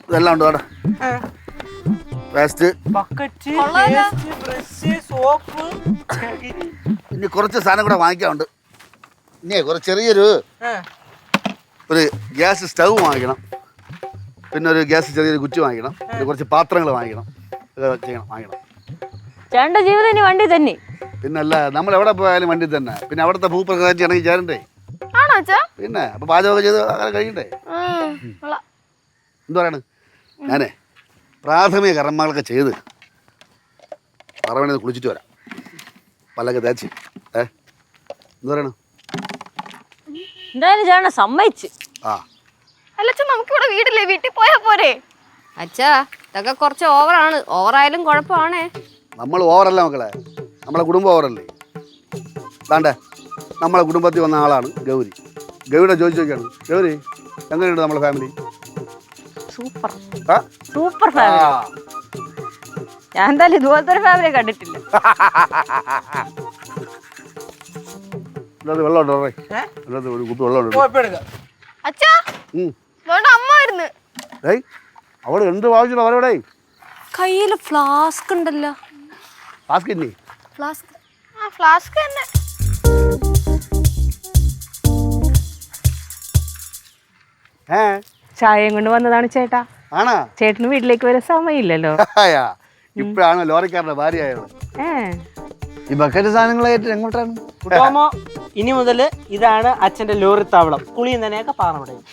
ഇതെല്ലാം ഉണ്ട് അവിടെ. വേസ്റ്റ് ഇനി കുറച്ച് സാധനം കൂടെ വാങ്ങിക്കാനുണ്ട്. ഇനി കുറച്ച് ചെറിയൊരു ഗ്യാസ് സ്റ്റൗ വാങ്ങിക്കണം. പിന്നെ ഒരു ചെറിയൊരു കുറ്റി വാങ്ങിക്കണം. പിന്നെ കുറച്ച് പാത്രങ്ങൾ വാങ്ങിക്കണം. വാങ്ങിക്കണം. ചേട്ടന്റെ ജീവിതം ഇനി വണ്ടി തന്നെ. പിന്നല്ല, നമ്മൾ എവിടെ പോയാലും വണ്ടി തന്നെ. പിന്നെ അവിടുത്തെ ഭൂപ്രകൃതി ഇണങ്ങി ചേരണ്ടേ? പിന്നെ അപ്പൊ പാചകമൊക്കെ ചെയ്ത് അങ്ങനെ കഴിയണ്ടേ? എന്തു പറയണ്? ഞാനേ പ്രാഥമിക കർമ്മങ്ങളൊക്കെ ചെയ്ത് പറവണത് കുളിച്ചിട്ട് വരാം. പല്ലൊക്കെ തേച്ച്. എന്തു പറയണ? എന്തായാലും ചേട്ടനെ സമ്മതിച്ച്. നമുക്കിവിടെ വീട്ടിലെ വീട്ടിൽ പോയാ പോരെ? അച്ഛാ, ഇതൊക്കെ കുറച്ച് ഓവറാണ്. ഓവറായാലും കുഴപ്പമാണേ. നമ്മൾ ഓവറല്ല മക്കളെ, നമ്മളെ കുടുംബം ഓവറല്ലേ. താണ്ടേ നമ്മളെ കുടുംബത്തിൽ വന്ന ആളാണ് ഗൗരി. ഗൗരിയുടെ ചോദിച്ചു നോക്കിയാണ്, ഗൗരി എങ്ങനെയുണ്ട് നമ്മളെ ഫാമിലി? Super super family. ഞാൻ എന്തായാലും ഇതുപോലത്തെ ഒരു ഫാമിലി കണ്ടിട്ടില്ല. വെള്ളം ഉണ്ടോ? ഒരു കുപ്പി വെള്ളം ഉണ്ട്. അവിടെ എന്ത് വാങ്ങിച്ചു അവരവിടെ? കയ്യില് ഫ്ലാസ്ക് ഉണ്ടല്ലോ. ഫ്ലാസ്ക് ഇല്ലേ? ഫ്ലാസ്ക് തന്നെ. ചായയും കൊണ്ട് വന്നതാണ് ചേട്ടാ. ആണാ? ചേട്ടന് വീട്ടിലേക്ക് വരാൻ സമയമില്ലല്ലോ. ഇപ്പഴാണ് ലോറിക്കാരന്റെ ഭാര്യ ആയത്. ഈ ബക്കറ്റ് സാധനങ്ങളായിട്ട് എങ്ങോട്ടാണ്? ഇനി മുതല് ഇതാണ് അച്ഛന്റെ ലോറി താവളം. കുളിയും തന്നെയൊക്കെ പാറമടയും.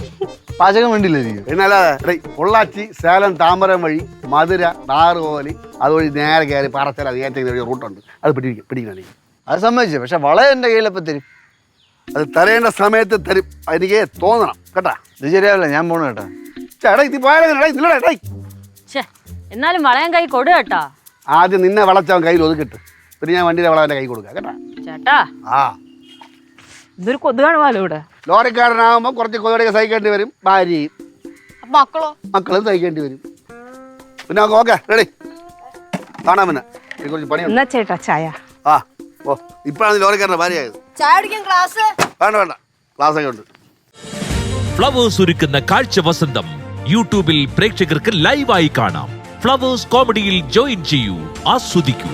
പാചകം വേണ്ടിയില്ലായിരിക്കും. പിന്നല്ലാതെ പൊള്ളാച്ചി, സേലം, താമരം വഴി മധുര, നാറുകോലി അതുവഴി നേരെ കയറി പാറച്ചല ഏറ്റവും റൂട്ടുണ്ട്. അത് പിടിക്കണം. അത് സമ്മതിച്ചു. പക്ഷെ വള എന്റെ കയ്യിലപ്പം തരും. അത് തരേണ്ട സമയത്ത് തരും. എനിക്ക് തോന്നണം കേട്ടാ. ഇത് ശരിയാവില്ല, ഞാൻ പോണു കേട്ടാ. ചേട്ടാ ഇത് പോയാലേ. എന്നാലും വളയം കൈ കൊടു കേട്ടാ. ആദ്യം നിന്നെ വളച്ചവൻ കയ്യിൽ ഒതുക്കിട്ട് പിന്നെ ഞാൻ വണ്ടിയിലെ വളവന്റെ കൈ കൊടുക്കാം കേട്ടാ. ചേട്ടാ ഇതൊരു കൊതുകാണുമല്ലോ ഇവിടെ. ലോറിക്കാരനാകുമ്പോൾ കുറച്ച് കൊതുകടിയൊക്കെ സഹിക്കേണ്ടി വരും. ഭാര്യയും മക്കളും സഹിക്കേണ്ടി വരും. പിന്നെ ഓക്കെ റെഡി കാണാൻ. പിന്നെ കുറച്ച് പണിയുണ്ട്. എന്നാ ചേട്ടാ ചായ. ഓ ഇപ്പഴാണ് ലോറിക്കാരന്റെ ഭാര്യ ആയത്. ചായ കുടിക്കാൻ ക്ലാസ് വേണ്ട ക്ലാസ് ഒക്കെ ഉണ്ട്. ഫ്ലവേഴ്സ് ഒരുക്കുന്ന കാഴ്ച വസന്തം യൂട്യൂബിൽ പ്രേക്ഷകർക്ക് ലൈവായി കാണാം. ഫ്ലവേഴ്സ് കോമഡിയിൽ ജോയിൻ ചെയ്യൂ, ആസ്വദിക്കൂ.